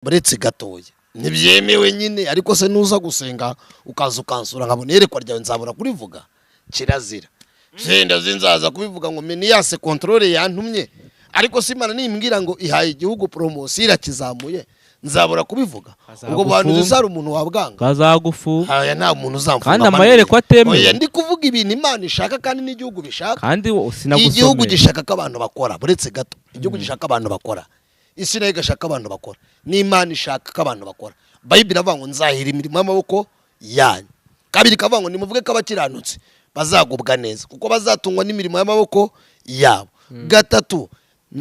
buretse gatoya ntibyemewe nyine ariko se nuza gusenga ukaza ukansura nkabona yerekwa ryawe nzabura kurivuga kirazira senda zinzaza kubivuga ngo meniyase controle yantumye ariko simana nimbwira ngo ihaye igihugu promotion irakizamuye nzabura kubivuga ubwo bantu zari umuntu wabwanga bazagufu haya nta muntu uzamfunga kandi amayereko atemewe oya ndi kuvuga ibintu Imana ishaka kandi n'igihugu bishaka kandi sinagusomeye igihugu gishaka ko abantu bakora buretse gato igihugu gishaka abantu bakora isi nayo igashaka abantu bakora n'Imana ishaka ko abantu bakora Bible iravuga ngo nzahira imirimo y'amaboko yanyu kabiri kavuga ngo nimuvuge ko abakiranutse bazagubwa neza kuko bazatungwa n'imirimo y'amaboko yabo gatatu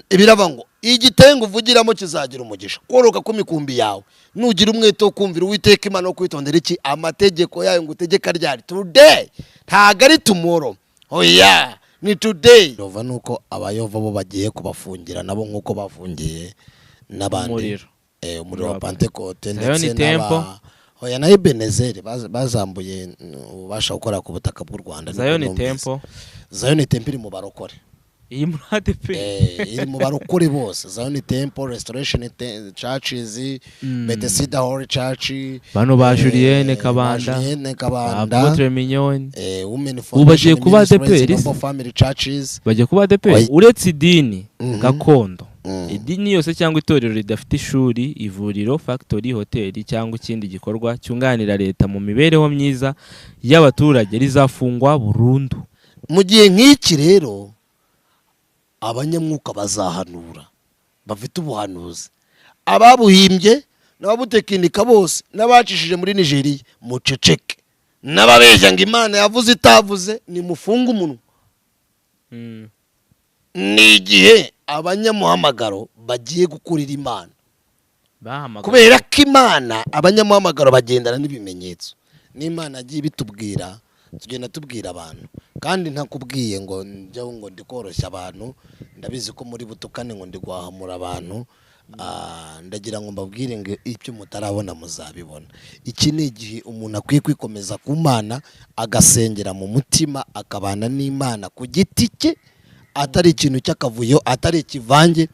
ibiravuga ngo igitengo uvugiramo kizagira umugisha koroka ku mikumbi yawe nugira umwete wo kumvira Uwiteka Imana no kwitondera iki amategeko yayo ngo utegeka ryari today ntago ari tomorrow oya ni today Yova nuko abayova bo bagiye kubafungira nabo nkuko bafungiye n'abandi umuriro wa Pentecote ndetse n'aba oya na Ebenezer bazambuye ubasha gukora ku butaka bw'u Rwanda Zion Temple iri mu barokore iyi muri ADP iri mu barokore bose Zion Temple Restoration Churches Bethesda Holy Church bano ba Julienne Kabanda Apotre Mignone ubagiye kuba ADP Family Churches bagiye kuba ADP uretse idini gakondo idini yose cyangwa itorero ridafite ishuri ivuriro factory hoteli cyangwa ikindi gikorwa cyunganira leta mu mibereho myiza y'abaturage rizafungwa burundu mu gihe nk'iki rero abanyamwuka bazahanura bafite ubuhanuzi ababuhimbye n'ababutekinika bose n'abacishije muri Nigeria muceceke n'ababeshya ngo Imana yavuze itavuze ni mufunga umunwa ni igihe abanyamuhamagaro bagiye gukurira Imana kubera ko Imana abanyamuhamagaro bagendana n'ibimenyetso n'Imana agiye bitubwira tugenda tubwira abantu kandi ntakubwiye ngo njyaho ngo ndikoroshya abantu ndabizi ko muri butukane ngo ndigwahamura abantu ndagira ngo mbabwire ngo ibyo mutarabona muzabibona iki ni igihe umuntu akwiye kwikomeza ku Mana agasengera mu mutima akabana n'Imana ku giti cye atari ikintu cy'akavuyo atari ikivange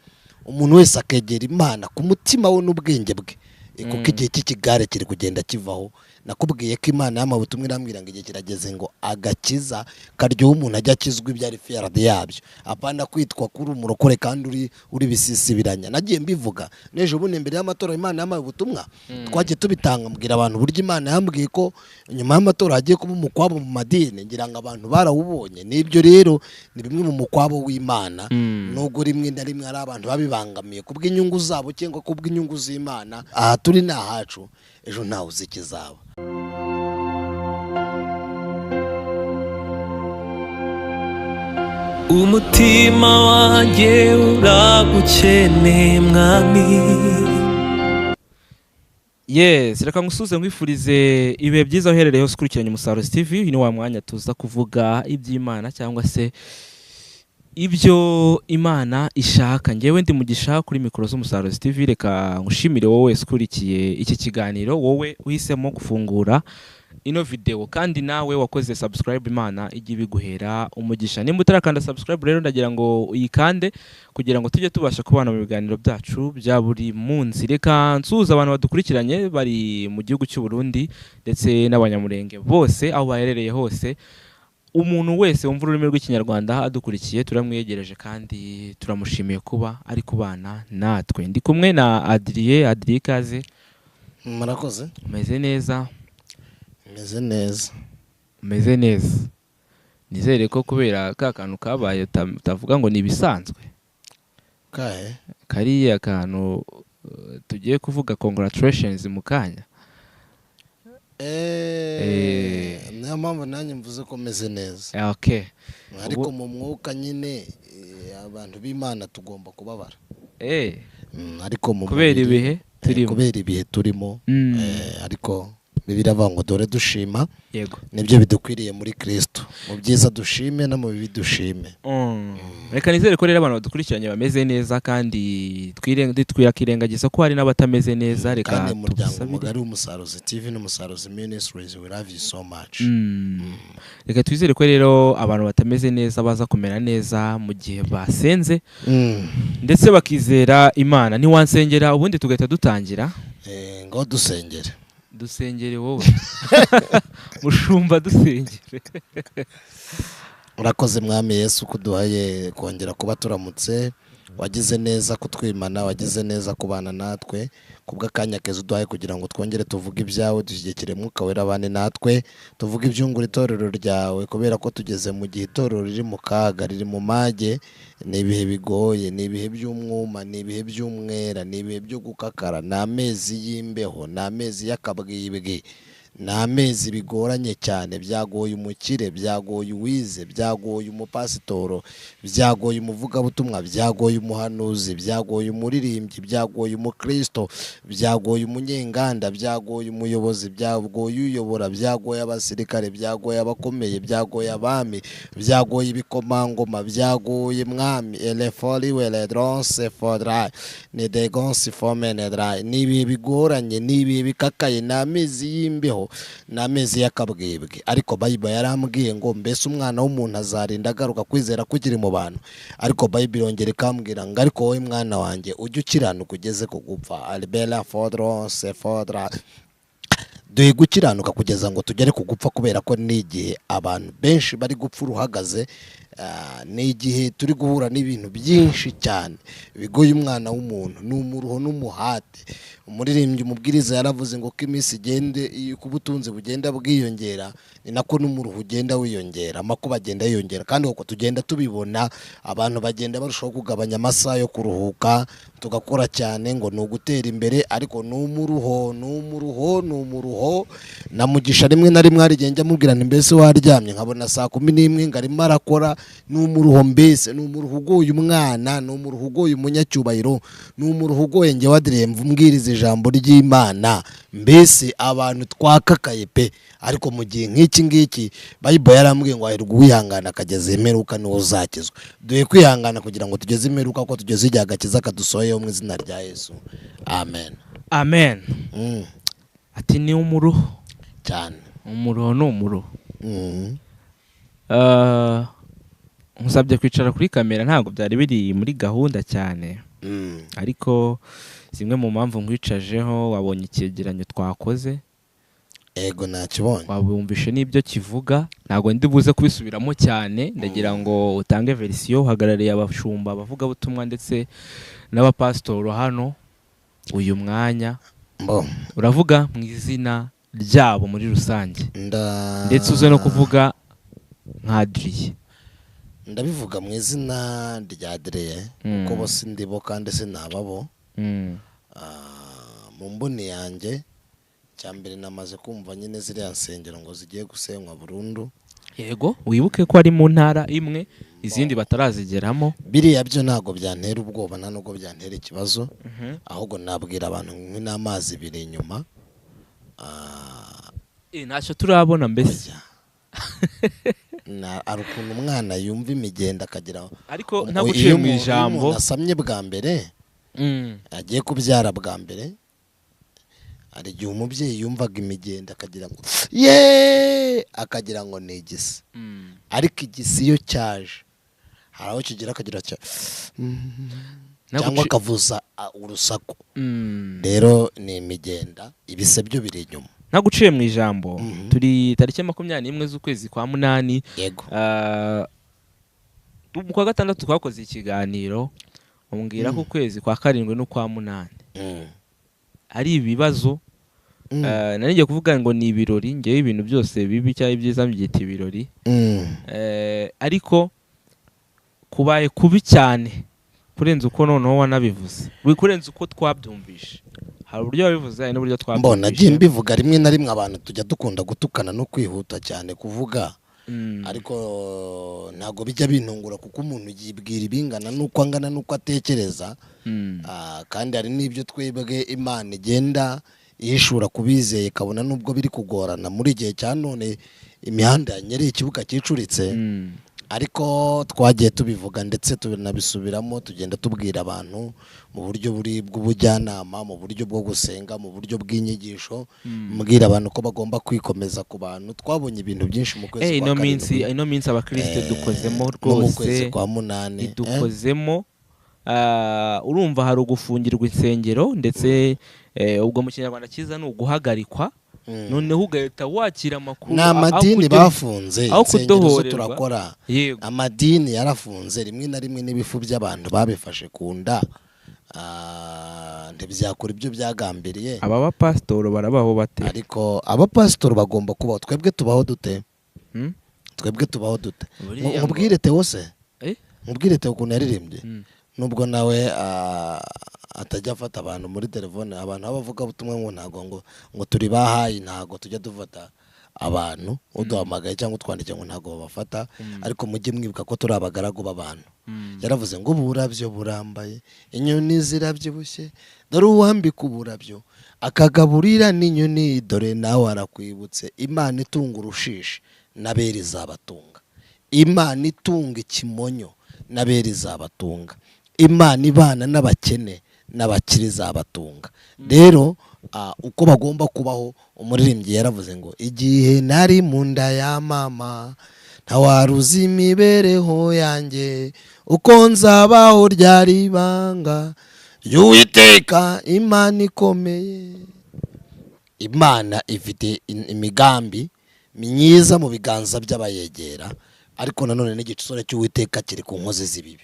umuntu wese akegera Imana ku mutima we n'ubwenge bwe kuko igihe cy'ikigare kiri kugenda kivaho nakubwiye ko Imana y'amabutumwe irambwira ngo igihe kirageze ngo agakiza karyo umuntu ajya akizwa ibyo ari fiard yabyo apana kwitwa kuri umurokore kandi uri bisisibiranya nagiye mbivuga nejo bune imbere y'amatora Imana y'amabutumwa twagiye tubitanga mbwira abantu buryo Imana yambwiye ko nyuma y'amatora hagiye kuba umukwabo mu madini ngira ngo abantu barawubonye nibyo rero ni bimwe mu mukwabo w'Imana nubwo rimwe na rimwe ari abantu babibangamiye kubw'inyungu zabo cyangwa kubw'inyungu z'Imana aha turi nahacu ejo ntawe uzikizaba umutima wanjye uragukeneye mwami yes reka ngusuze nkwifurize ibihe byiza uherereye hose ukurikiranye Umusaruzi TV ni wa mwanya tuza kuvuga iby'Imana cyangwa se ibyo Imana ishaka ngewe ndi mugisha kuri mikoro z'Umusaruzi TV reka ngushimire wowe wese ukurikiye iki kiganiro wowe uhisemo gufungura ino video kandi nawe wakoze subscribe Imana igi biguhera umugisha nimba utarakanda subscribe rero ndagira ngo uyikande kugira ngo tujye tubasha kubana mu biganiro byacu bya buri munsi reka nsuza abantu badukurikiranye bari mu gihugu cy'u Burundi ndetse n'abanyamurenge bose aho baherereye hose umuntu wese wumva ururimi rw'ikinyarwanda adukurikiye turamwegereje kandi turamushimiye kuba ari kubana natwe ndi kumwe na Adrien kaze murakoze umeze neza meze neza nizere ko kubera ka kantu kabaye utavuga ngo ni bisanzwe kariya kantu tugiye kuvuga congratulations mu kanya niyo mpamvu nanjye mvuze ko meze neza okay ariko mu mwuka nyine abantu b'Imana tugomba kubabara ariko mu kubera ibihe turimo ariko Bibiliya avuga ngo dore dushima yego nibyo bidukwiriye muri Kristo, mu byiza dushime no mu bibi dushime. Reka nizere ko rero abantu badukurikiranye bameze neza kandi twirengagiza ko hari n'abatameze neza. Reka kandi umuryango mugari w'Umusaruzi TV n'Umusaruzi Ministries, we love you so much. Reka twizere ko rero abantu batameze neza baza kumera neza mu gihe basenze ndetse bakizera Imana. Ni wansengera ubundi tugahita dutangira. Ngo dusengere wowe mushumba dusengere. Urakoze Mwami Yesu kuduhaye kongera kuba turamutse, wagize neza kutwimana, wagize neza kubana natwe, kubw'akanya keza uduhaye kugira ngo twongere tuvuge ibyawe, dushyigikire Mwuka Wera abane natwe, tuvuge ibyungura itorero ryawe, kubera ko tugeze mu gihe itorero riri mu kaga, riri mu mage, ni ibihe bigoye, ni ibihe by'umwuma, ni ibihe by'umwera, ni ibihe byo gukakara, ni amezi y'imbeho, ni amezi y'akabwibwi, ni amezi bigoranye cyane, byagoye umukire, byagoye uwize, byagoye umupasitoro, byagoye umuvugabutumwa, byagoye umuhanuzi, byagoye umuririmbyi, byagoye umukristo, byagoye umunyenganda, byagoye umuyobozi, byagoye uyobora, byagoye abasirikare, byagoye abakomeye, byagoye abami, byagoye ibikomangoma, byagoye Mwami elefori weledronse fodra ne degonsi fomenedra. Ni ibihe bigoranye, ni ibihe bikakaye, ni amezi y'imbeho, ni amezi y'akabwibwe. Ariko Bible yarambwiye ngo mbese umwana w'umuntu azarinda agaruka kwizera kukiri mu bantu. Ariko Bible yongera ikambwira ngo ariko wowe mwana wanjye ujye ukiranuka ugeze ku gupfa. Albela fodron se fodra. Duhe gukiranuka kugeza ngo tugere ku gupfa, kubera ko ni igihe abantu benshi bari gupfa uruhagaze. Ni igihe turi guhura n'ibintu byinshi cyane bigoye umwana w'umuntu, n'umuruho n'umuhate. Umuririmbyi umubwiriza yaravuze ngo ko iminsi igende, ku butunzi bugenda bwiyongera, ni nako n'umuruho ugenda wiyongera, amakuba agenda yiyongera. Kandi uko tugenda tubibona, abantu bagenda barushaho kugabanya amasaha yo kuruhuka, tugakora cyane ngo ni ugutera imbere. Ariko n'umuruho na Mugisha rimwe na rimwe hari njya mubwira nti mbese waryamye, nkabona saa 11 ngarimo arakora. N'umuruho mbese, n'umuruho ugoye umwana, n'umuruho ugoye umunyacyubahiro, n'umuruho ugoye njye wadiremva umbwiriza ijambo ry'Imana. Mbese abantu twakakaye pe. Ariko mu gihe nk'iki ngiki Bible yarambwiye ngo ahirwa uwihangana akageza imperuka niwo uzakizwa. Duhe kwihangana kugira ngo tugeze imperuka, ko tugeze igihe agakiza kadusohoyeho mu izina rya Yesu. Amen. Ati ni umuruho cyane, umuruho n'umuruho. Musabye kwicara kuri kamera, ntabwo byari biri muri gahunda cyane. Ariko zimwe mu mpamvu nkwicajeho, wabonye icyegeranyo twakoze. Ego nakibonye. Wabumvishe n'ibyo kivuga, ntabwo ndi buze kubisubiramo cyane. Ndagira ngo utange verisiyo, uhagarariye abashumba, abavugabutumwa ndetse n'abapasitoro hano uyu mwanya. Uravuga mu izina ryabo muri rusange, ndetse uze no kuvuga nka Adrien. Ndabivuga mu izina rya Adrien kuko bose ndibo kandi sinababo. Mu mboni yanjye cyambere namaze kumva nyine ziriya nsengero ngo zigiye gusenywa burundu. Yego, wibuke ko ari mu ntara imwe, izindi batarazigeramo. Biriya byo ntago byantera ubwoba, nta nubwo byantera ikibazo. Ahubwo nabwira abantu n'amazi biri inyuma. Ntacyo turabona mbese. Arukuntu umwana yumva imigenda akagira. Ariko ntaguciye mu ijambo, nasamye bwa mbere, agiye kubyara bwa mbere, hari igihe umubyeyi yumvaga imigenda akagira ngo akagira ngo ni igisi. Ariko igisi iyo cyaje hari aho kigira akagira cyangwa akavuza urusaku. Rero ni imigenda, ibise byo biri inyuma. Naguciye mu ijambo, turi tariki 21 z'ukwezi kwa munani. Yego. Mu kwa gatandatu twakoze ikiganiro, umbwira ko ukwezi kwa karindwi no kwa munani ari ibibazo. Nari kuvuga ngo ni ibirori, ngewe ibintu byose bibi cyangwa byiza mbyita ibirori. Ariko kubaye kubi cyane kurenza uko noneho wanabivuze, kurenza uko twabyumvishe. Hari uburyo wabivuze, hari n'uburyo twabyumvishe. Mbona nagiye mbivuga rimwe na rimwe, abantu tujya dukunda gutukana no kwihuta cyane kuvuga. Ariko ntago bijya bintungura kuko umuntu yibwira ibingana nuko angana nuko atekereza. Kandi hari n'ibyo twebwe Imana igenda yishura kubizeye kabona nubwo biri kugorana muri gihe cya none imihanda yanyereye ikibuga cyicuritse ariko twagiye tubivuga ndetse tunabisubiramo tugenda tubwira abantu mu buryo bw'ubujyanama mu buryo bwo gusenga mu buryo bw'inyigisho mbwira abantu ko bagomba kwikomeza ku bantu twabonye ibintu byinshi mu kwezi kwa karindwi ino minsi abakristo dukozemo no mu rwose kwezi kwa munani dukozemo urumva hari ugufungirwa insengero ndetse ubwo mu kinyarwanda cyiza ni uguhagarikwa noneho ugahita wakira amakuru n'amadini bafunze aho insengero zo turakora amadini yarafunze rimwe na rimwe n'ibifu by'abantu babifashe ku nda ntibyakora ibyo byagambiriye aba bapasitoro barabaho bate ariko abapasitoro bagomba kubaho twebwe tubaho dute twebwe tubaho dute mubwire Theo se mubwire Theo ukuntu yaririmbye nubwo nawe atajya afata abantu muri telefone abantu bavuga butumwa ngo ntago ngo turi bahayi ntago tujya dufata abantu uduhamagaye cyangwa utwandike ngo ntago babafata ariko mujye mwibuka ko turi abagaragu b'abantu yaravuze ngo uburabyo burambaye inyoni zirabyibushye dore uwambika uburabyo akagaburira n'inyoni dore nawe arakwibutse Imana itunga urushishi nabera izabatunga Imana itunga ikimonyo nabera izabatunga Imana ibana n'abakene n'abakiri izabatunga rero uko bagomba kubaho umuririmbyi yaravuze ngo igihe nari mu nda ya mama ntawaruzi imibereho yanjye uko nzabaho ryari ibanga ry'Uwiteka Imana ikomeye Imana ifite imigambi myiza mu biganza by'abayegera ariko nanone n'igisore cy'Uwiteka kiri ku nkozi z'ibibi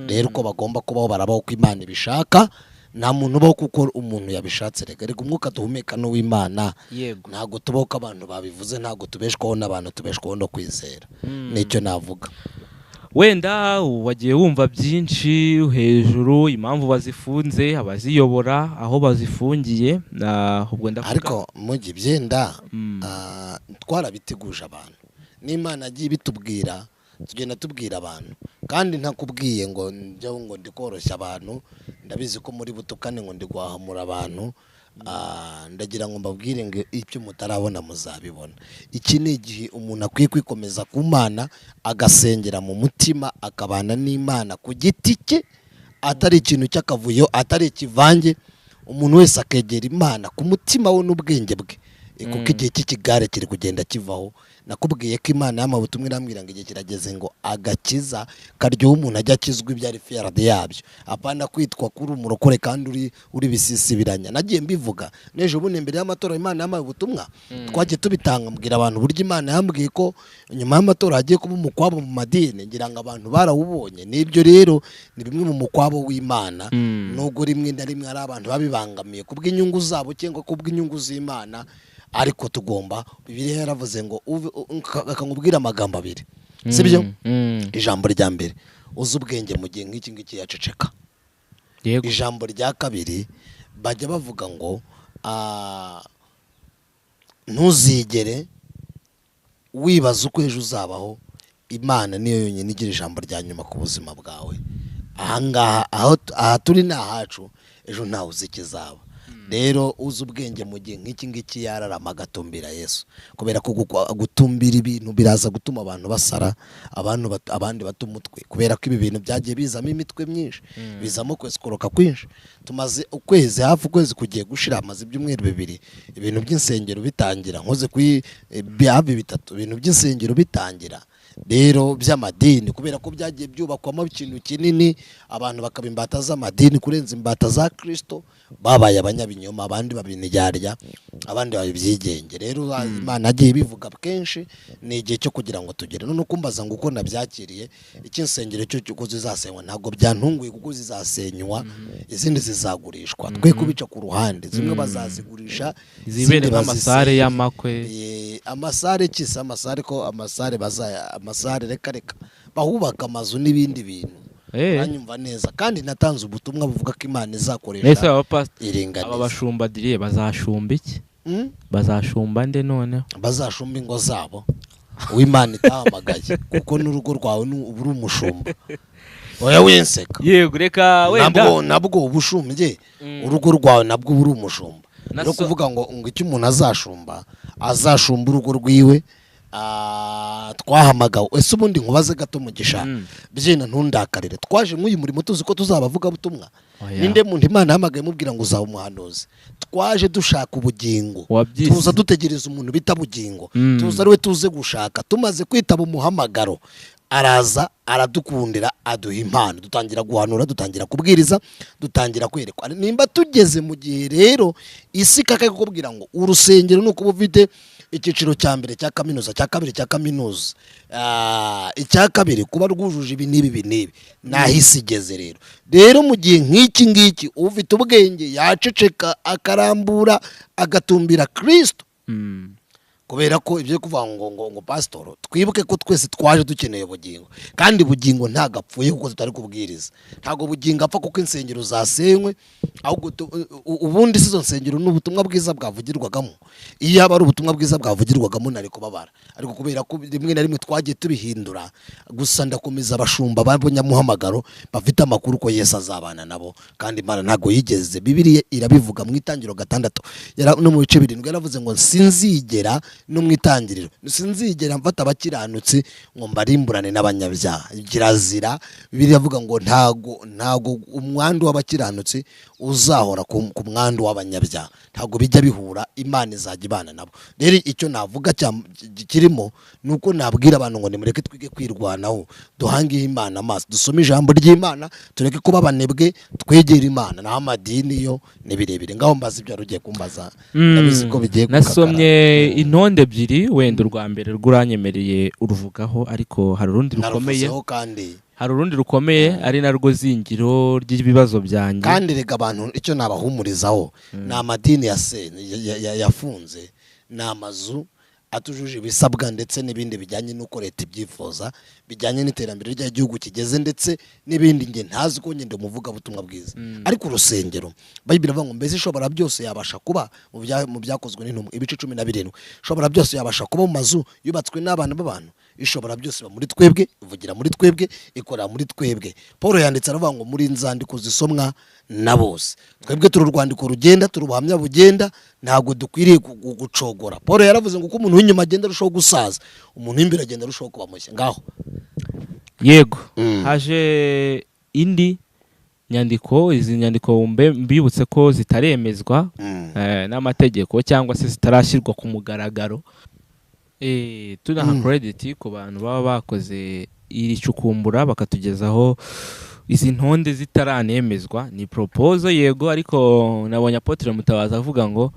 rero uko bagomba kubaho barabaho ko Imana ibishaka nta muntu ubaho kuko umuntu yabishatse rega rega umwuka duhumeka n'uw'Imana ntago tubaho ko abantu babivuze ntago tubeshwaho n'abantu tubeshwaho no kwizera nicyo navuga wenda wagiye wumva byinshi hejuru impamvu bazifunze abaziyobora aho bazifungiye ubwo ndavuga ariko mugi byenda twarabiteguje abantu n'Imana agiye bitubwira tugenda tubwira abantu kandi ntakubwiye ngo njyewe ngo ndikoroshya abantu ndabizi ko muri butukane ngo ndigwahamura abantu ndagira ngo mbabwire ngo icyo mutarabona muzabibona iki ni igihe umuntu akwiye kwikomeza ku Mana agasengera mu mutima akabana n'Imana ku giti cye atari ikintu cy'akavuyo atari ikivange umuntu wese akegera Imana ku mutima we n'ubwenge bwe kuko igihe cy'ikigare kiri kugenda kivaho nakubwiye ko Imana y'amabutumwa irambwira ngo igihe kirageze ngo agakiza karyoha umuntu ajya akizwa ibyo ari fiyarade yabyo apana kwitwa kuri umurokore kandi uri bisisibiranya nagiye mbivuga neje ubundi imbere y'amatora Imana y'amabutumwa twagiye tubitanga mbwira abantu buryo Imana yambwiye ko nyuma y'amatora hagiye kuba umukwabo mu madini ngira ngo abantu barawubonye nibyo rero ni bimwe mu mukwabo w'Imana nubwo rimwe na rimwe ari abantu babibangamiye kubw'inyungu zabo cyangwa kubw'inyungu z'Imana ariko tugomba Bibiliya yaravuze ngo akangubwira amagambo abiri sibyo ijambo rya mbere uzi ubwenge mu gihe nk'iki ngiki yaceceka ijambo rya kabiri bajya bavuga ngo ntuzigere wibaza uko ejo uzabaho Imana niyo yonyine igira ijambo rya nyuma ku buzima bwawe ahangaha aha turi ni ahacu ejo ntawe uzi ikizaba rero uzi ubwenge mu gihe nk'iki ngiki yararama agatumbira Yesu kubera ko gutumbira ibintu biraza gutuma abantu basara abandi bata umutwe kubera ko ibi bintu byagiye bizamo imitwe myinshi bizamo kwesikuroka kwinshi tumaze ukwezi hafi ukwezi kugiye gushira amaze ibyumweru bibiri ibintu by'insengero bitangira nkoze kuri hafi bitatu ibintu by'insengero bitangira rero by'amadini kubera ko byagiye byubakwamo ikintu kinini abantu bakaba imbata z'amadini kurenza imbata za Kristo babaye abanyabinyoma abandi babiniryarya abandi babibyigenge rero Imana agiye bivuga kenshi ni igihe cyo kugira ngo tugere none kumbaza ngo uko nabyakiriye ikinsengero cyo kuko zizasenywa ntago byantunguye kuko zizasenywa izindi zizagurishwa twe kubica ku ruhande zimwe bazazigurisha zibere nk'amasare y'amakwe amasare kisa amasare ko amasare bazaya amasare reka bahubaka amazu n'ibindi bintu banyumva neza kandi natanze ubutumwa buvuga ko Imana izakoresha iringaniza aba bashumba diriye bazashumba iki bazashumba nde none bazashumba ingo zabo uw'Imana itahamagaye kuko n'urugo rwawe uri umushumba oya wenseka yego reka wenda nabwo ubushumbye urugo rwawe nabwo uri umushumba no kuvuga ngo icyo umuntu azashumba urugo rwiwe twahamagawe. Ese ubundi nkubaze gato Mugisha, byina ntundakarire, twaje nk'uyu murimo tuzi ko tuzabavuga butumwa. Ninde muntu Imana yahamagaye mubwira ngo uzaba umuhanuzi? Twaje dushaka ubugingo, tuza dutegereza umuntu bita bugingo, tuza ariwe tuze gushaka. Tumaze kwitaba umuhamagaro, araza aradukundira, aduha impano, dutangira guhanura, dutangira kubwiriza, dutangira kwerekwa. Nimba tugeze mu gihe rero isi kakaye kukubwira ngo urusengero nuko bufite icyiciro cya mbere cya kaminuza, cya kabiri cya kaminuza, icya kabiri kuba rwujuje ibi n'ibi, nahise igeze rero mu gihe nk'iki ngiki ufite ubwenge yaceceka akarambura agatumbira Kristo. Kubera ko ibyo kuvuga ngo pastor, twibuke ko twese twaje dukeneye ubugingo, kandi bugingo ntagapfuye kuko tutari kubwiriza. Ntago bugingo apfa kuko insengero zasenywe, ahubwo ubundi sizo nsengero n'ubutumwa bwiza bwavugirwagamo. Iyo aba ari ubutumwa bwiza bwavugirwagamo nari kubabara, ariko kubera ko rimwe na rimwe twagiye tubihindura. Gusa ndakomeza abashumba b'abanyamuhamagaro bafite amakuru ko Yesu azabana nabo, kandi Imana ntago yigeze. Bibiliya irabivuga mu Itangiriro 6 no mu bice 7 yaravuze ngo sinzigera no mwitangiriro sinzigera mfata abakiranutse ngo mbarimburane n'abanyabyaha. Kirazira. Bibiliya avuga ngo ntago umwandu w'abakiranutse uzahora ku mwandu w'abanyabyaha, ntago bijya bihura. Imana izajya ibana nabo. Rero icyo navuga kirimo nuko nabwira abantu ngo nimureke twige kwirwanaho, duhangiye Imana amaso, dusome ijambo ry'Imana, tureke kuba abanebwe, twegera Imana. Naho amadini yo ni birebire. Ngaho mbaza ibyo rugiye kumbaza, ndabizi ko bigiye gukakara. Nasomye intonde ebyiri, wenda urwa mbere rwuranyemereye uruvugaho, ariko hari urundi rukomeye, ari narwo zingiro ry'ibibazo byanjye. Kandi rega abantu icyo nabahumurizaho, ni amadini yafunze, ni amazu atujuje ibisabwa, ndetse n'ibindi bijyanye n'uko leta ibyifuza, bijyanye n'iterambere ry'igihugu kigeze, ndetse n'ibindi nge ntazi ko ngende umuvuga butumwa bwiza. Ariko urusengero Bible iravuga ngo mbese ishobora byose yabasha kuba mu byakozwe n'intumwa ibice 17, ishobora byose yabasha kuba mu mazu yubatswe n'abana b'abantu. Ishobora byose muri twebwe, ivugira muri twebwe, ikora muri twebwe. Paul yanditse aravuga ngo muri nzandiko zisomwa na bose. Twebwe turi urwandiko rugenda, turi ubuhamya bugenda, ntago dukwiriye gucogora. Paul yaravuze ngo uko umuntu w'inyuma agenda arushaho gusaza, umuntu w'imbere agenda arushaho kuba mushya. Ngaho yego haje indi nyandiko. Izi nyandiko mbibutse ko zitaremezwa n'amategeko, cyangwa se zitarashyirwa ku mugaragaro. Tunaha credit ku bantu baba bakoze iri cukumbura bakatugezaho izi ntonde zitaranemezwa. Ni proposal yego, ariko nabonye Apotre Mutabazi avuga ngo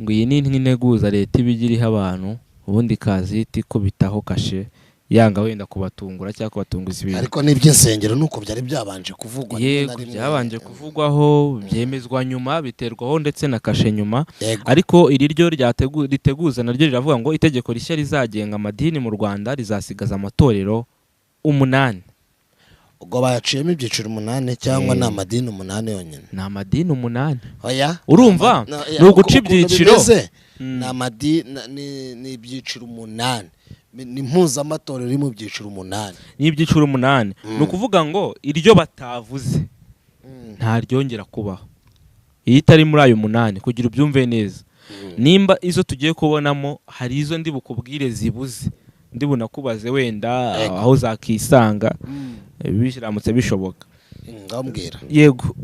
iyi ni integuza leta ibigiriho abantu, ubundi kaziti ko bitaho kashe yanga wenda kubatungura cyangwa kubatunguza ibintu. Ariko n'iby'insengero nuko byari byabanje kuvugwa, yego byabanje kuvugwaho, byemezwa nyuma, biterwaho ndetse na kashe nyuma. Ariko iri ryo riteguza naryo riravuga ngo itegeko rishya rizagenga amadini mu Rwanda rizasigaza amatorero 8. Ubwo bayaciyemo ibyiciro 8 cyangwa ni amadini 8 yonyine? Ni amadini 8. Oya, urumva ni uguca ibyiciro. Ni amadini ni ibyiciro 8. Ni mpuzamatorero iri mu byiciro 8. Ni ibyiciro 8. Ni ukuvuga ngo iryo batavuze nta ryongera kubaho. Iyi itari muri ayo 8 kugira ubyumve neza. Nimba izo tugiye kubonamo hari izo ndi bukubwire zibuze, ndi bunakubaze wenda aho zakisanga bishiramutse bishoboka. Ngambwira. Yego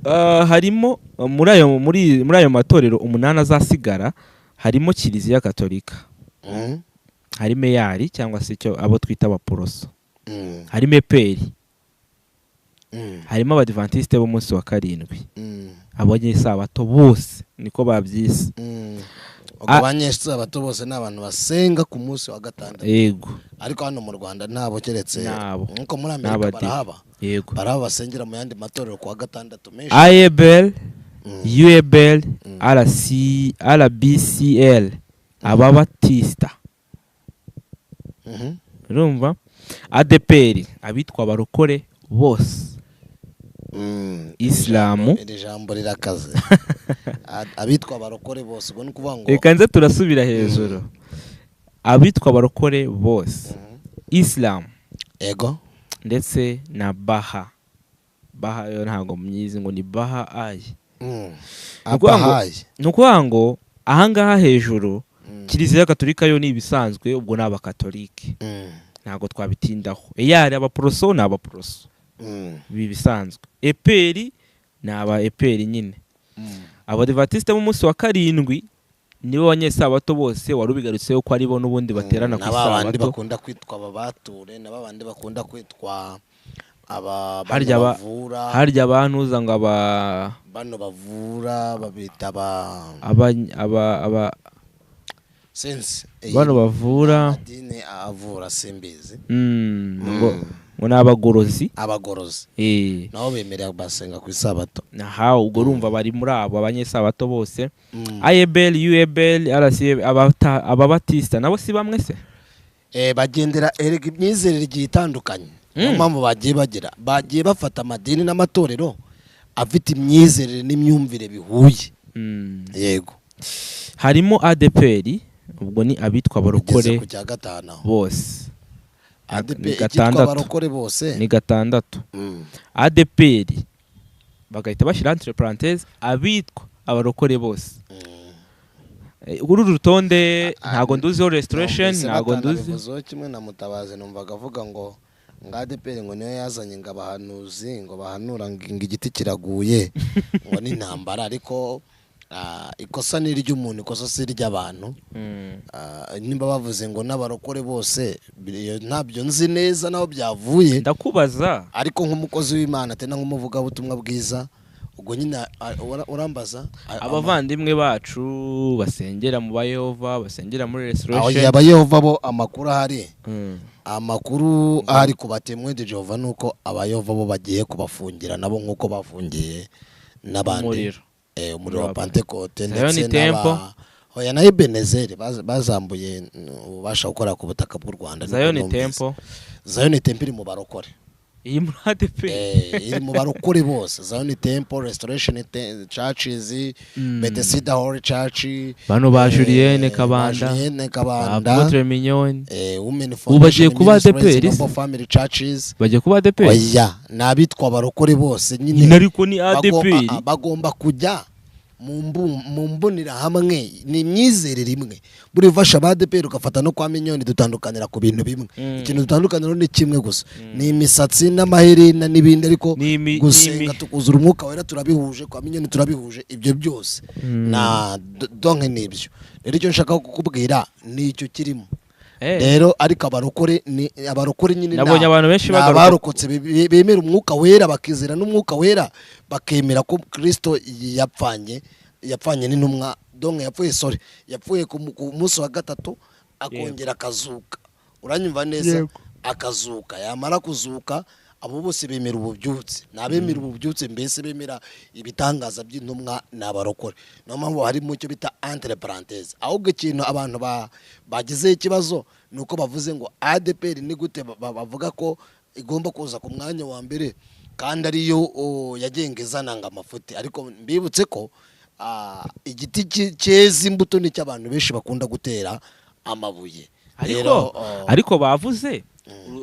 harimo muri ayo matorero 8 azasigara, harimo Kiliziya Gatolika, hari meyari cyangwa se icyo abo twita abaporoso, harimo eperi, harimo abadivantiste b'umunsi wa 7, abanyesabato bose niko babyise. Abanyesabato bose n'abantu basenga ku munsi wa 6. Yego. Ariko hano mu Rwanda nabo keretse nko muri Amerika barahaba. Yego. Baraba basengera mu yandi matorero ku wa 6 menshi. AEBL, UEBL, RBCL, ababatista. Urumva? ADPR, abitwa barokore bose. Islamu, iri jambo rirakaze. Abitwa barokore bose, ubwo nukuvuga ngo reka nze turasubira hejuru. Abitwa barokore bose, Islam, ego, ndetse na Baha yo ntago myizi ngo ni Baha ayi. Abahayi. Nukuvuga ngo ahangaha hejuru kiliziya gatolika yo ni ibisanzwe ubwo ni abakatolike ntabwo twabitindaho eyari abaporoso ni abaporoso ibi bisanzwe eperi ni aba eperi nyine abadivatiste mu munsi wa karindwi nibo banyesabato bose wari ubigarutseho ko aribo n'ubundi baterana ku isabato n'abandi bakunda kwitwa ababature n'abandi bakunda kwitwa harya abantuza ngo bano bavura babita sense bano bavura amadini avura simbizi ngo n'abagorozi nabo bemerera basenga ku isabato naha ubwo urumva bari muri abo abanyesabato bose IEBL UEBL RCA ababatista nabo si bamwe se bagendera erega imyizerere igiye itandukanye niyo mpamvu bagiye bafata amadini n'amatorero afite imyizerere n'imyumvire bihuye yego harimo ADPR ubwo ni abitwa abarokore bose ni gatandatu ADPR bagahita bashyira entre parenthèses abitwa abarokore bose uru rutonde ntago nduziho restoration ntago nduzi kimwe na Mutabazi numvaga avuga ngo ADPR ngo niyo yazanye ngo abahanuzi ngo bahanura ngo igiti kiraguye ngo ni ntambara ariko ikosa ni ry'umuntu ikosa si ry'abantu nimba bavuze ngo n'abarokore bose ntabyo nzi neza naho byavuye ndakubaza ariko nk'umukozi w'Imana tena nk'umuvuga butumwa bwiza ubwo nyine urambaza abavandimwe bacu basengera mu bayehova basengera muri restoration abayehova bo amakuru ahari ku batemwe de Jehova nuko abayehova bo bagiye kubafungira nabo nkuko bafungiye n'abandi umuriro wa Pentecote ndetse hoya na Ebenezer bazambuye ubasha gukora ku butaka bw'u Rwanda Zion Temple iri mu barokore iyi muri ADPR iri mu barokore bose Zion Temple Restoration Churches Bethesda Holy Church bano ba Julienne Kabanda Apotre Mignon ubagiye kuba ADPR Family Churches bagiye kuba ADPR oya nabitwa abarokore bose nyine ariko ni ADPR bagomba kujya mu mbonera hamwe ni imyizerere imwe buri fasha ba ADPR ugafata no kwa Minyoni dutandukanira ku bintu bimwe ikintu dutandukanira ni kimwe gusa ni imisatsi n'amaherena n'ibindi ariko gusenga tukuzura umwuka wera turabihuje kwa Minyoni turabihuje ibyo byose na donke nibyo rero icyo nshaka kukubwira ni icyo kirimo rero ariko abarokore nyine nabonye abantu benshi bagarukotse bemera umwuka wera bakizera n'umwuka wera bakemera ko Kristo yapfanye n'intumwa donke yapfuye ku munsi wa gatatu akongera akazuka uranyumva neza akazuka yamara kuzuka abo bose bemera ububyutse nabemera ububyutse mbese bemera ibitangaza by'intumwa n'abarokore no mpamvu hari mu cyo bita entre parenthèses ahubwo ikintu abantu bagize ikibazo nuko bavuze ngo ADPR ni gute bavuga ko igomba kuza ku mwanya wa mbere kandi ariyo yagengeza nanga amafuti ariko mbibutse ko igiti cyeze imbuto ni cy'abantu benshi bakunda gutera amabuye ariko bavuze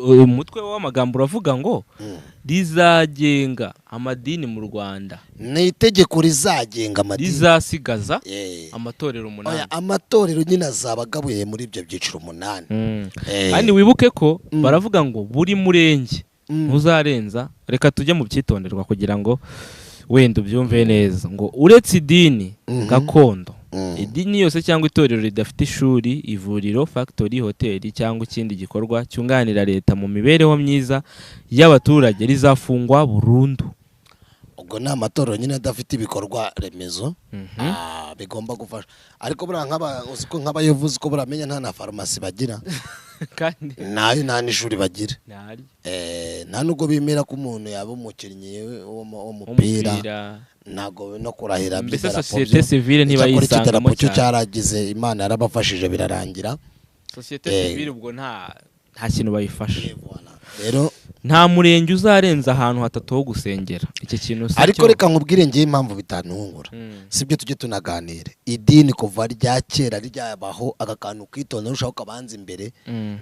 umutwe w'amagambo uravuga ngo rizagenga amadini mu Rwanda ni itegeko rizagenga amadini rizasigaza amatorero 8 amatorero nyine azabagabuye muri ibyo byiciro 8 kandi wibuke ko baravuga ngo buri murenge ntuzarenza reka tujye mu byitonderwa kugira ngo wenda ubyumve neza ngo uretse idini gakondo idini yose cyangwa itorero ridafite ishuri ivuriro factory hoteli cyangwa ikindi gikorwa cyunganira leta mu mibereho myiza y'abaturage rizafungwa burundu ubwo ni amatorero nyine adafite ibikorwa remezo bigomba gufasha ariko buriya uziko nk'abayobozi ko buramenya nta na farumasi bagira kandi nayo nta n'ishuri bagira nta nubwo bimera ko umuntu yaba umukinnyi w'umupira ntago no kurahira mbese societe civile ntibayisangamo cyo cyaragize Imana yarabafashije birarangira societe civile ubwo nta kintu bayifasha rero nta murenge uzarenza ahantu hatatu ho gusengera iki kintu ariko reka nkubwire ngiye impamvu bitantungura sibyo tujye tunaganira idini kuva rya kera ryabaho agakantu kwitonda rushaho kabanza imbere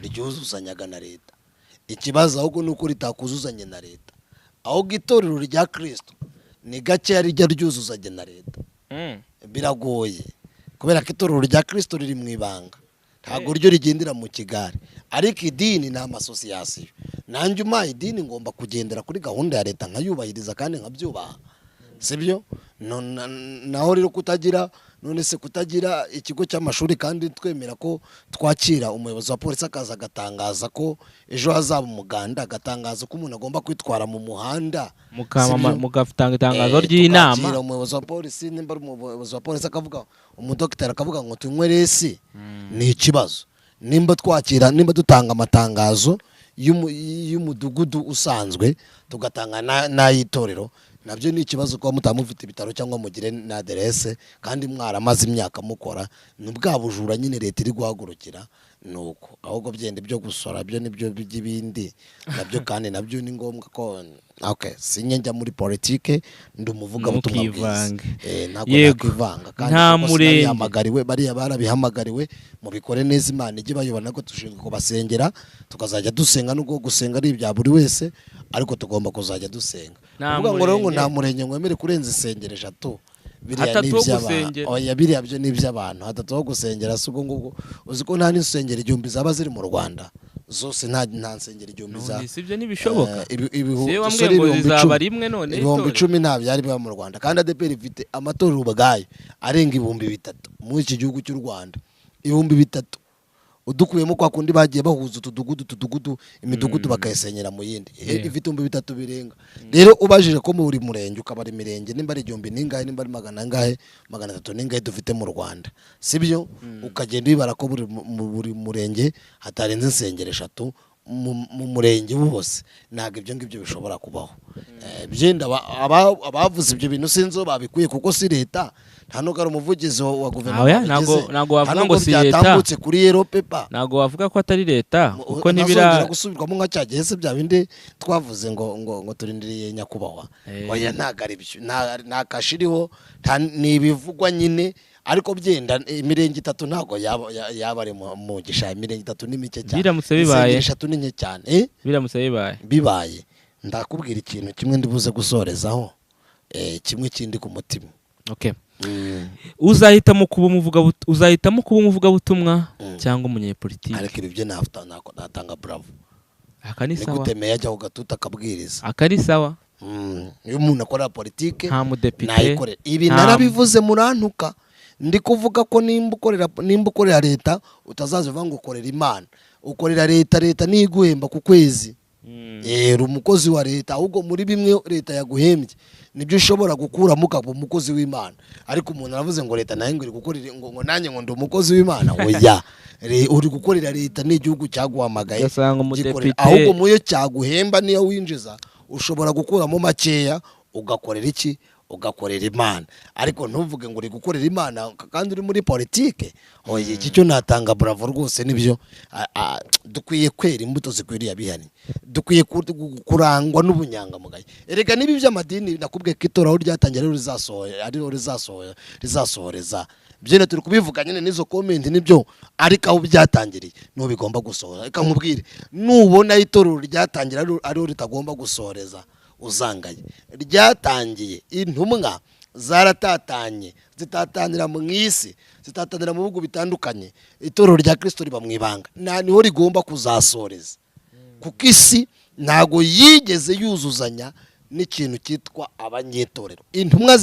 ryuzuzanyaga na leta ikibazo ahubwo nuko ritakuzuzanye na leta ahubwo itorero rya Kristo ni gake rijya ryuzuzanye na leta biragoye kubera ko itorero rya Kristo riri mu ibanga ntabwo ryo rigendera mu kigare ariko idini ni amasosiyasiyo nanjye umpaye idini ngomba kugendera kuri gahunda ya leta nkayubahiriza kandi nkabyubaha sibyo naho rero kutagira none se kutagira ikigo cy'amashuri kandi twemera ko twakira umuyobozi wa polisi akaza agatangaza ko ejo hazaba umuganda agatangaza ko umuntu agomba kwitwara mu muhanda mugafitanga itangazo ry'inama umuyobozi wa polisi nimba umuyobozi wa polisi akavuga umudokiteri akavuga ngo tunywe resi ni ikibazo nimba dutanga amatangazo y'umudugudu usanzwe tugatanga n'ay'itorero nabyo ni ikibazo kuba mutamufite ibitaro cyangwa mugire na aderese kandi mwaramaze imyaka mukora ni bwa bujura nyine leta iri guhagurukira nuko ahubwo byende byo gusora byo nibyo by'ibindi nabyo kandi nabyo ni ngombwa ko sinye njya muri politike ndumuvuga butumwa bwiza ntabwo nakivanga kandi hamagariwe bariya barabihamagariwe mu bikore neza Imana ije bayobana ko tushinzwe kubasengera tukazajya dusenga n'ubwo gusenga ari ibya buri wese ariko tugomba kuzajya dusenga kuvuga ngo rero ngo nta murenge ngwemere kurenza isengero 3 biriya ni iby'abantu oya biriya byo ni iby'abantu hatatu ho gusengera sugo ngugo uziko nta n'isengero 1000 zaba ziri mu Rwanda zose nta nsengero 1000 za sibyo nibishoboka ibihumbi 10 nta byari biba mu Rwanda kandi ADPR ifite amatorero ubagaye arenga 3000 mu iki gihugu cy'u Rwanda 3000 udukuyemo kwa kundi bagiye bahuza utudugudu imidugudu bakayisenyera mu yindi ifite 3 birenga rero ubajije ko muri murenge ukabara imirenge nimba ari 1000 ningahe nimba ari 300 ningahe dufite mu Rwanda sibyo ukagenda bibara ko buri murenge hatarenze insengero 3 mu murenge wose naga ibyo ngibyo bishobora kubaho byenda abavuze ibyo bintu sinzo babikuye kuko si leta nta no garo umuvugizi wa guverinoma nago bavuga ngo si leta byatambutse kuri Yellow Paper nago bavuga ko atari leta kuko nibira gusubirwamo nka cyageze bya bindi twavuze ngo turindiriye nyakubahwa oya ntagari byo nta kashiriho nibivugwa nyine ariko byenda imirenge 3 ntago yabare mu gisha imirenge 3 ni mike cyane biramutse bibaye 3 ni nke cyane biramutse bibaye ndakubwira ikintu kimwe ndibuze gusorezaho kimwe kindi ku mutima uzahitamo kuba umuvuga butumwa cyangwa umunyepolitike ariko ibyo natanga bravo akani sawa gutemeye ajya ku gatuta akabwiriza akari sawa iyo umuntu akora politike nta mudepite nayikore ibi narabivuze murantuka ndi kuvuga ko nimba ukorera leta utazaziva ngo ukorera Imana ukorera leta niguhemba ku kwezi umukozi wa leta ahubwo muri bimwe leta yaguhembye nibyo ushobora gukuramo ukaba umukozi w'Imana ariko umuntu aravuze ngo leta nayo ngiri gukorera ngo nanjye ngo ndi umukozi w'Imana oya uri gukorera leta n'igihugu cyaguhamagaye ahubwo muyo cyaguhemba niyo winjiza ushobora gukuramo makeya ugakorera iki ugakorera Imana ariko ntuvuge ngo uri gukorera Imana kandi uri muri politike oye iki cyo natanga bravo rwose nibyo dukwiye kwera imbuto zikwiriye abihani dukwiye kurangwa n'ubunyangamugaye erega nibi by'amadini nakubwiye ko itora aho ryatangira rizasohoreza byene turi kubivuga nyine nizo comment nibyo ariko aho byatangiriye no bigomba gusohora reka nkubwire nubona itorero ryatangira ari ritagomba gusohoreza uzangaye ryatangiye intumwa zaratatanye zitatanira mu isi zitatanira mu bihugu bitandukanye itorero rya Kristo riba mu ibanga niho rigomba kuzasoreza kuko isi ntago yigeze yuzuzanya n'ikintu cyitwa abanyetorero intumwa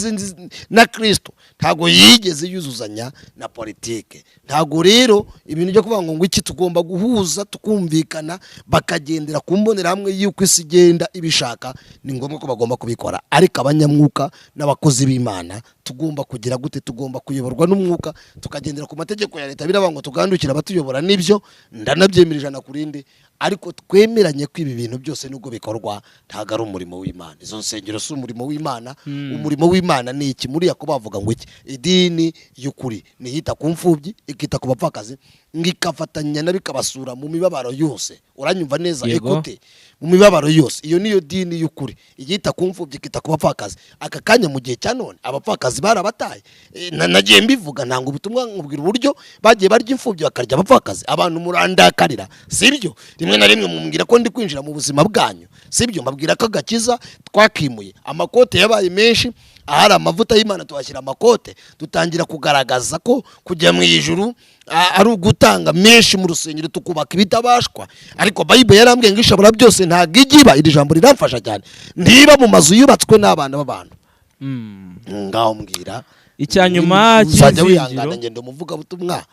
na Kristo ntago yigeze yuzuzanya na politike ntago rero ibintu byo kuvuga ngo iki tugomba guhuza tukumvikana bakagendera ku mbonera hamwe y'uko isi igenda ibishaka ni ngombwa ko bagomba kubikora ariko abanyamwuka n'abakozi b'Imana tugomba kugira gute tugomba kuyoborwa n'umwuka tukagendera ku mategeko ya leta biraba ngo tugandukira abatuyobora nibyo ndanabyemirije na kurinde ariko twemeranye ko ibi bintu byose nubwo bikorwa ntago ari umurimo w'Imana izo nsengero si umurimo w'Imana umurimo w'Imana ni iki muri Yakobo bavuga ngo iki idini y'ukuri nihita ku mfubyi ikita ku bapfakazi ngikafatanya nabikabasura mu mibabaro yose uranyumva neza ekote mu mibabaro yose iyo niyo dini y'ukuri igita ku mfubyi ikita ku bapfakazi aka kanya mu gihe cya none abapfakazi barabataye nagiye mbivuga ntango ubutumwa nkubwira uburyo bagiye barya imfubyi bakarya abapfakazi abantu murandakarira sibyo rimwe na rimwe mumbwira ko ndi kwinjira mu buzima bwanyu sibyo mbabwira ko agakiza twakimuye amakote yabaye menshi ahari amavuta y'Imana tuhashyira amakote, dutangira kugaragaza ko kujya mu ijuru ari ugutanga menshi mu rusengero tukubaka ibitabashwa. Ariko Bible yarambwiye ngo ishobora byose ntago igiba. Iri jambo riramfasha cyane. Ndiba mu mazu yubatswe n'abana b'abantu. Ngaho mbwira icyanyuma cy'izajya wihangana ngendo muvuga butumwa.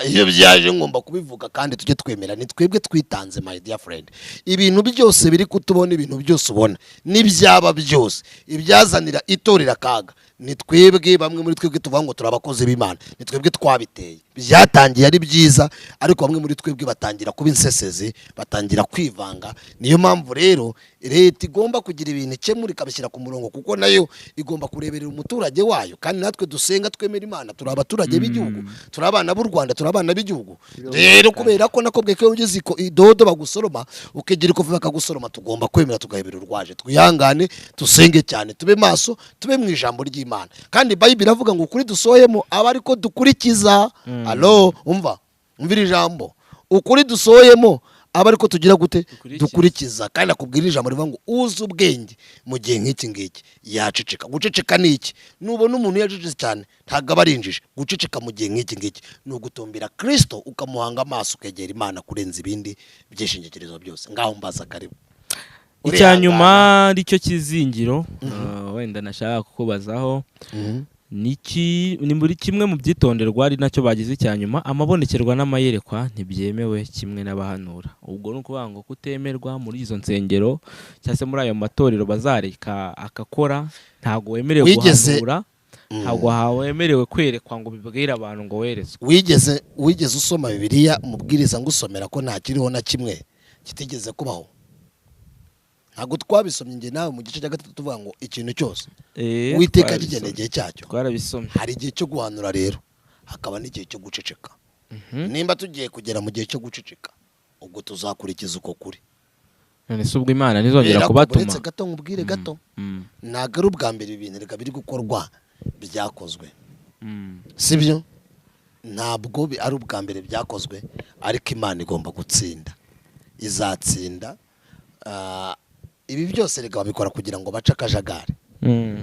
Iyo byaje ngomba kubivuga kandi tujye twemera ni twebwe twitanze my dear friend. Ibintu byose biri kutubona, ibintu byose ubona n'ibyaba byose ibyazanira itorera kaga, ni twebwe bamwe muri twebwe tuvuga ngo turabakoze b'Imana, ni twebwe twabiteye. Byatangiye ari byiza, ariko bamwe muri twebwe batangira kuba insesezi, batangira kwivanga. Niyo mpamvu rero leta igomba kugira ibintu ikemura ikabishyira ku murongo, kuko nayo igomba kureberera umuturage wayo. Kandi natwe dusenga twemera Imana, turi abaturage b'igihugu, turi abana b'u Rwanda, turi abana b'igihugu. Rero kubera ko nakobwe ko ugeze idodo bagusoroma ukegera ko bakagusoroma, tugomba kwemera tugahebera urwaje. Twihangane, dusenge cyane, tube maso, tube mu ijambo ry'Imana. Kandi Bible iravuga ngo ukuri dusohemo aba ariko dukurikiza. Allo, umvira ijambo. Ukuri dusohemo aba ariko tugira gute dukurikiza. Kandi akubwira ijambo rivuga ngo uzi ubwenge mu gihe nk'iki ngiki yaceceka. Guceceka ni iki? Nubona umuntu yacecetse cyane ntago abarinjije. Guceceka mu gihe nk'iki ngiki ni ugutumbira Kristo, ukamuhanga amaso, ukegera Imana kurenza ibindi byishingikirizo byose. Ngaho mbaza karibu. Icyanyuma aricyo kizingiro wenda nashaka kukubazaho ni muri kimwe mu byitonderwa ari nacyo bagize icyanyuma. Amabonekerwa n'amayerekwa ntibyemewe kimwe n'abahanura. Ubwo ni ukuvuga ngo kutemerwa muri izo nsengero cyangwa se muri ayo matorero bazareka akakora, ntago wemerewe guhanura, ntago wemerewe kwerekwa ngo bibwire abantu ngo weretswe. Wigeze usoma Bibiliya umubwiriza ngo usomera ko nta kiriho na kimwe kitigeze kubaho? Ntago twabisomye nge nawe mu gice cya gatatu tuvuga ngo ikintu cyose Uwiteka kigeneye igihe cyacyo. Twarabisomye. Hari igihe cyo guhanura rero, hakaba n'igihe cyo guceceka. Nimba tugiye kugera mu gihe cyo guceceka, ubwo tuzakurikiza uko kuri. None se ubwo Imana nizongera kubatuma? Uretse gato nkubwire gato, ntago ari ubwa mbere ibintu reka biri gukorwa byakozwe. Sibyo? Ntabwo ari ubwa mbere byakozwe, ariko Imana igomba gutsinda, izatsinda. Ibi byose reka babikora kugira ngo bace akajagari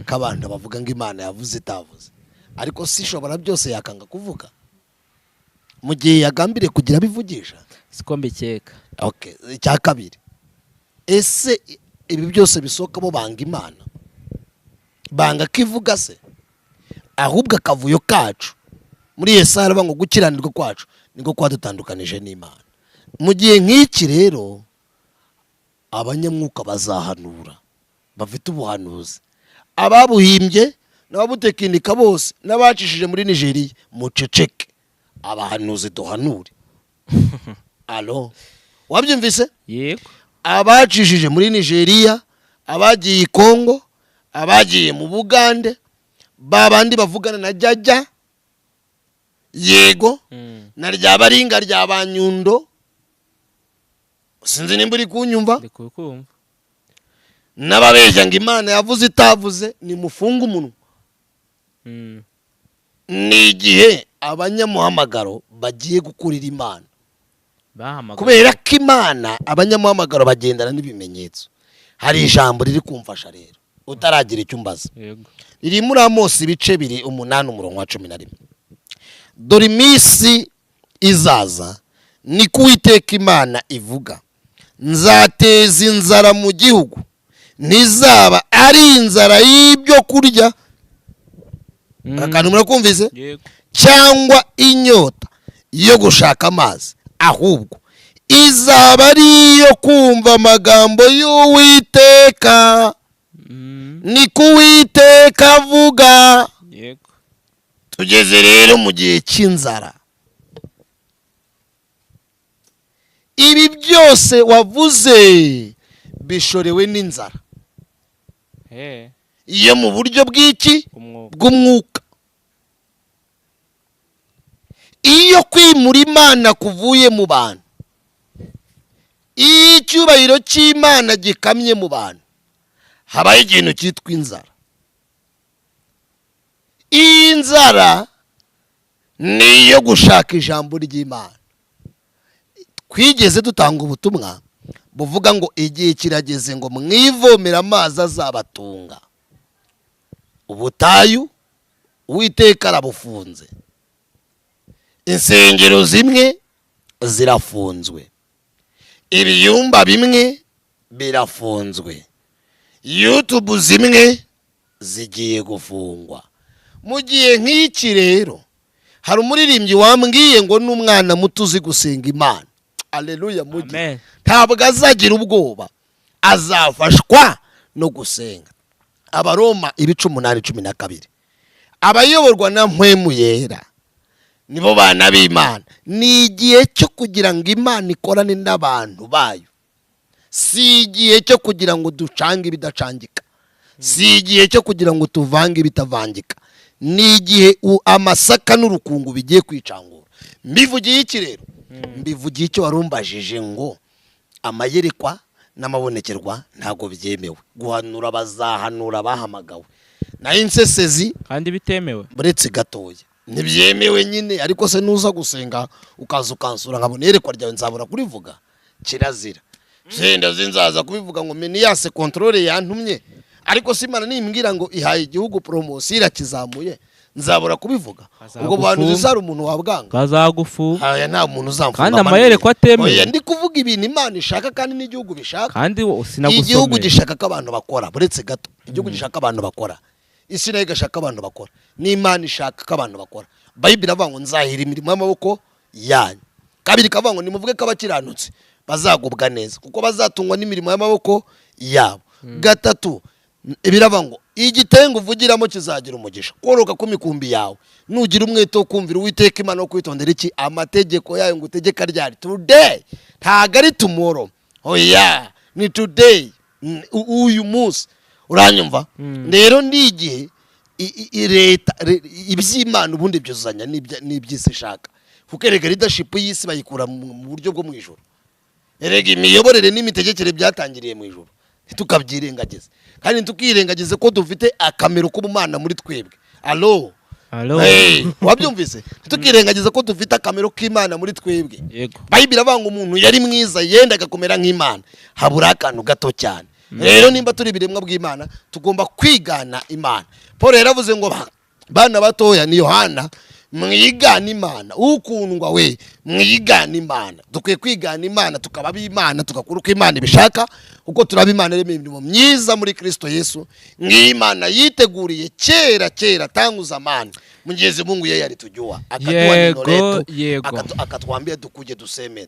k'abantu bavuga ngo Imana yavuze itavuze. Ariko si ishobora byose yakanga kuvuga mu gihe yagambiriye kugira bivugisha. Siko mbikeka. Okay, icya kabiri, ese ibi byose bisokamo banga Imana, banga kivuga se? Ahubwo akavuyo kacu muri Yesaya aravuga ngo gukiranirwa kwacu niko kwadutandukanije n'Imana. Mu gihe nk'iki rero abanyamwuka bazahanura, bafite ubuhanuzi, ababuhimbye n'ababutekinika bose n'abacishije muri Nigeria, muceceke, abahanuzi duhanure. Allo, wabyumvise? Yego. Abacishije muri Nigeria, abagiye i Kongo, abagiye mu Bugande, babandi bavugana na Jajja, yego, na rya baringa rya Banyundo, sinzi nimba uri kunyumva, n'ababeshya ngo Imana yavuze itavuze, ni mufunga umunwa. Ni igihe abanyamuhamagaro bagiye gukurira Imana, kubera ko Imana abanyamuhamagaro bagendana n'ibimenyetso. Hari ijambo riri kumfasha rero utaragira icyo umbaza. Riri muri Amosi ibice 8:11. Dore iminsi izaza ni Uwiteka Imana ivuga, nzateza inzara mu gihugu, ntizaba ari inzara y'ibyo kurya, akantu murakumvise, cyangwa inyota yo gushaka amazi, ahubwo izaba ari iyo kumva amagambo y'Uwiteka. Ni Uwiteka avuga. Tugeze rero mu gihe cy'inzara. Ibi byose wavuze bishorewe n'inzara. Iyo mu buryo bw'iki? Bw'umwuka. Iyo kwimura Imana kuvuye mu bantu, iyo icyubahiro cy'Imana gikamye mu bantu, habaye ikintu cyitwa inzara. Iyi nzara ni iyo gushaka ijambo ry'Imana. Twigeze dutanga ubutumwa buvuga ngo igihe kirageze ngo mwivomera amazi azabatunga. ubutayu Uwiteka arabufunze, insengero zimwe zirafunzwe, ibiyumba bimwe birafunzwe, YouTube zimwe zigiye gufungwa. Mu gihe nk'iki rero hari umuririmbyi wambwiye ngo n'umwana muto uzi gusenga Imana, aleluya, mu gihe ntabwo azagira ubwoba, azafashwa no gusenga. Abaroma 8:12, abayoborwa na mpwemu yera nibo bana b'Imana. Ni igihe cyo kugira ngo Imana ikorane n'abantu bayo, si igihe cyo kugira ngo ducange ibidacangika, si igihe cyo kugira ngo tuvange ibitavangika. Ni igihe amasaka n'urukungu bigiye kwicangura. Mbivugiye iki rero? Mbivugiye icyo warumbajije ngo amayerekwa n'amabonekerwa ntago byemewe. Guhanura bazahanura bahamagawe, na insesezi kandi bitemewe buretse gatoya ntibyemewe nyine. Ariko se nuza gusenga ukaza ukansura nkabona yerekwa ryawe nzabura kurivuga, kirazira. Senda zinzaza kubivuga ngo meniyase controle yantumye, ariko Imana nimbwira ngo ihaye igihugu promotion irakizamuye, nzabura kubivuga. Ubwo bantu zizara umuntu wabwanga bazagufu. Haya nta muntu uzamfunga. Kandi amayerekwa atemewe. Oya, ndi kuvuga ibintu Imana ishaka kandi n'igihugu bishaka. Kandi sinagusomeye. Igihugu gishaka ko abantu bakora, buretse gato. Igihugu gishaka abantu bakora, isi nayo igashaka abantu bakora, n'Imana ishaka ko abantu bakora. Bible iravuga ngo nzahira imirimo y'amaboko yanyu. Kabiri kavuga ngo nimuvuge ko abakiranutsi bazagubwa neza kuko bazatungwa n'imirimo y'amaboko yabo. Gatatu biravuga ngo igitengo uvugiramo kizagira umugisha. Koroka ku mikumbi yawe nugira umwete wo kumvira Uwiteka Imana no kwitondera iki amategeko yayo ngo utegeka ryari. Today ntago ari tomorrow, oya ni today, uyu munsi. Uranyumva? Rero ndigihe leta iby'Imana ubundi byuzanya n'iby'isi ishaka, kuko erega leadership y'isi bayikura mu buryo bwo mu ijuru. Erega imiyoborere n'imitegekere byatangiriye mu ijuru, ntitukabyirengagize. Kandi ntukirengagize ko dufite akamero k'ubumana muri twebwe. Allo wabyumvise? Ntukirengagize ko dufite akamero k'Imana muri twebwe. Bible iravuga ngo umuntu yari mwiza yendaga kumera nk'Imana, habura akantu gato cyane. Rero nimba turi biremwa bw'Imana tugomba kwigana Imana. Paul yaravuze ngo bana batoya ni Yohana, mwigana Imana. Ukundwa we, mwigana Imana. Dukwiye kwigana Imana tukaba b'Imana, tugakora uko Imana ibishaka, kuko turaba Imana rero imirimo myiza muri Kristo Yesu, nk'Imana yiteguriye kera tangu zamani. Mwenyezi Mungu yeye alitujua akatuwa neno letu, akatwambia tukuje dusemere,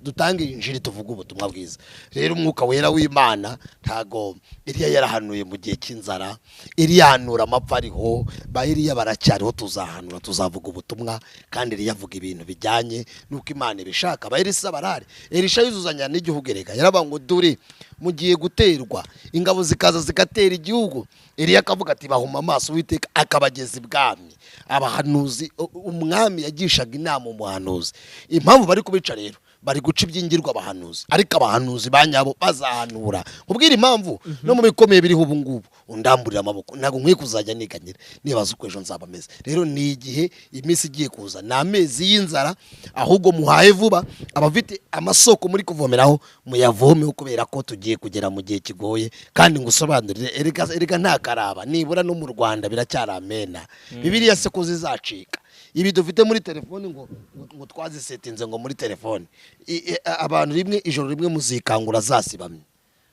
dutange injiri tuvuga ubutumwa bwiza. Rero umwuka wera w'Imana ntago Eliya yarahanuye mu gihe cy'inzara, Eliya hanura amapfa ariho, ba Eliya baracyariho, tuzahanura tuzavuga ubutumwa, kandi Eliya avuga ibintu bijyanye nuko Imana ibishaka. Ba Elisa barari, Elisha yuzuzanya n'igihugu erega, yaravuga ngo dore mugiye guterwa, ingabo zikaza zigatera igihugu. Eliya akavuga ati bahuma amaso Uwiteka akabageza ibwami. Abahanuzi, umwami yagishaga inama umuhanuzi. Impamvu bari kubica rero, bari guca ibyingirwa abahanuzi, ariko abahanuzi banyabo bazahanura. Kubwira impamvu no mu bikomeye biriho ubu ngubu undamburira amaboko, ntago nkwiye kuzajya niganyira nibaza uko ejo nzaba meze. Rero ni igihe iminsi igiye kuza, na amezi y'inzara, ahubwo muhaye vuba abafite amasoko muri kuvomeraho muyavome, kubera ko tugiye kugera mu gihe kigoye. Kandi ngusobanurire, erega nta karaba nibura no mu Rwanda biracyari amena. Bibiliya se ko zizacika ibi dufite muri telefone ngo twazisetinze ngo muri telefone abantu rimwe ijoro rimwe muzikangura zasibamye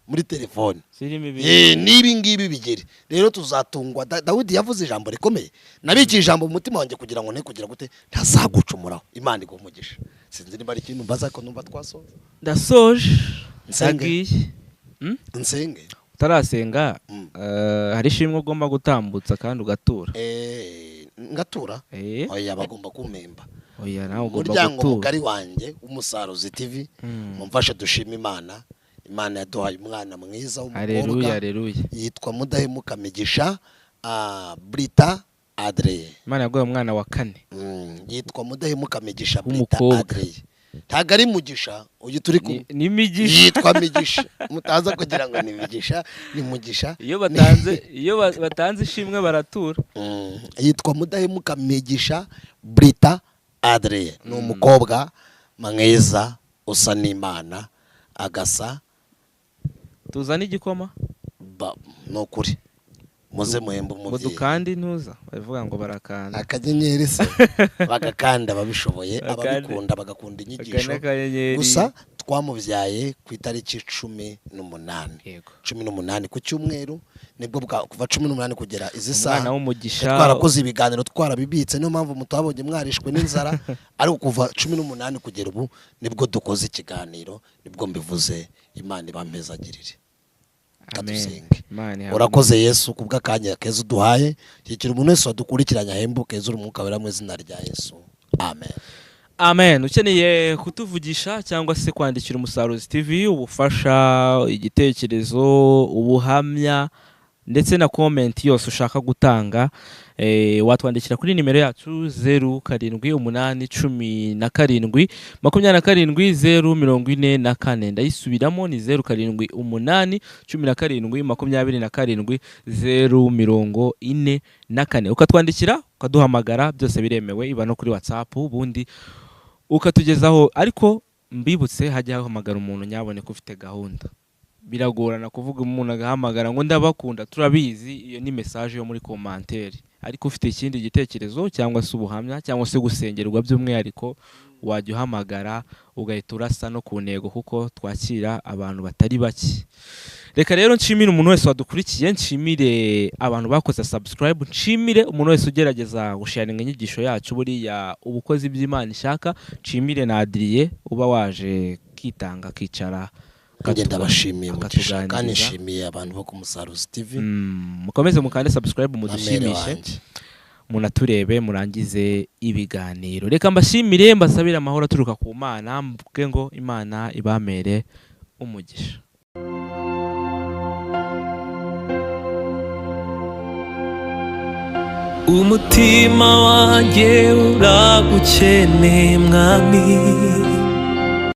muri telefone. Nibi ngibi bigere rero tuzatungwa. Dawidi yavuze ijambo rikomeye, nabiki ijambo mu mutima wanjye kugira ngo ne kugira gute ntazagucumuraho. Imana igumugisha. Sinzi niba ari ikintu mbaza ko numva twasoza. Ndasoje nsagiye nsenge utarasenga. Hari ishimwe ugomba gutambutsa kandi ugatura. Ngatura? Oya, bagomba kumemba. Oya, nawe ugomba gutura. Umuryango mugari wanjye Umusaruzi TV, mumfashe dushima Imana. Imana yaduhaye umwana mwiza w'umukobwa. Haleluya. Yitwa Mudahemuka Migisha Brita Adrien. Imana yaguhaye umwana wa 4. Yitwa Mudahemuka Migisha Brita Adrien. Ntago ari Mugisha, uyu turi ku ni Migisha. Yitwa Migisha. Mutaza kugira ngo ni Migisha, ni Mugisha. Iyo batanze ishimwe baratura. Yitwa Mudahemuka Migisha Brita Adrien. Ni umukobwa mwiza usa n'Imana, agasa. Tuzana igikoma no kuri muze muhemba umubyeyi dukandi ntuza bavuga ngo barakanda akanyenyeri se bagakanda babishoboye ababikunda bagakunda inyigisho gusa twamubyaye ku itariki 18 ku cyumweru nibwo kuva 18 kugera izi saha twarakoze ibiganiro twarabibitse niyo mpamvu mutabonye mwarishwe n'inzara ariko kuva 18 kugera ubu nibwo dukoze ikiganiro nibwo mbivuze Imana ibampezagirire. Amen. Urakoze Yesu kubw'akanya keza uduhaye kikira umuntu wese wadukurikiranya hembuke zuru umwuka wera mu izina rya Yesu. Amen. Amen. Ukeneye kutuvugisha cyangwa se kwandikira Umusaruzi TV ubufasha, igitekerezo, ubuhamya ndetse na comment yose ushaka gutanga, watwandikira kuri nimero yacu 078817274044. Ndayisubiramo ni 078817274044. Ukatwandikira ukaduhamagara, byose biremewe, iba no kuri WhatsApp ubundi ukatugezaho. Ariko mbibutse hajya hamagara umuntu nyabone ko ufite gahunda. Biragorana kuvuga umuntu agahamagara ngo ndabakunda, turabizi iyo ni message yo muri commentaire. Ariko ufite ikindi gitekerezo cyangwa se ubuhamya cyangwa se gusengerwa by'umwihariko, wajya uhamagara ugahita urasa no ku ntego kuko twakira abantu batari bake. Reka rero nshimire umuntu wese wadukurikiye, nshimire abantu bakoze subscribe, nshimire umuntu wese ugerageza gusharinga inyigisho yacu buriya ubukozi by'Imana ishaka, nshimire na Adrien uba waje kitanga kicara kagenda bashimiye mugisha kandi nshimiye abantu bo ku Musaruzi TV. Mukomeze mukande subscribe mudushimishe, munaturebe murangize ibiganiro. Reka mbashimire, mbasabira amahoro aturuka ku Mana, mvuge ngo Imana ibamere umugisha. Umutima wanjye uragukeneye mwami.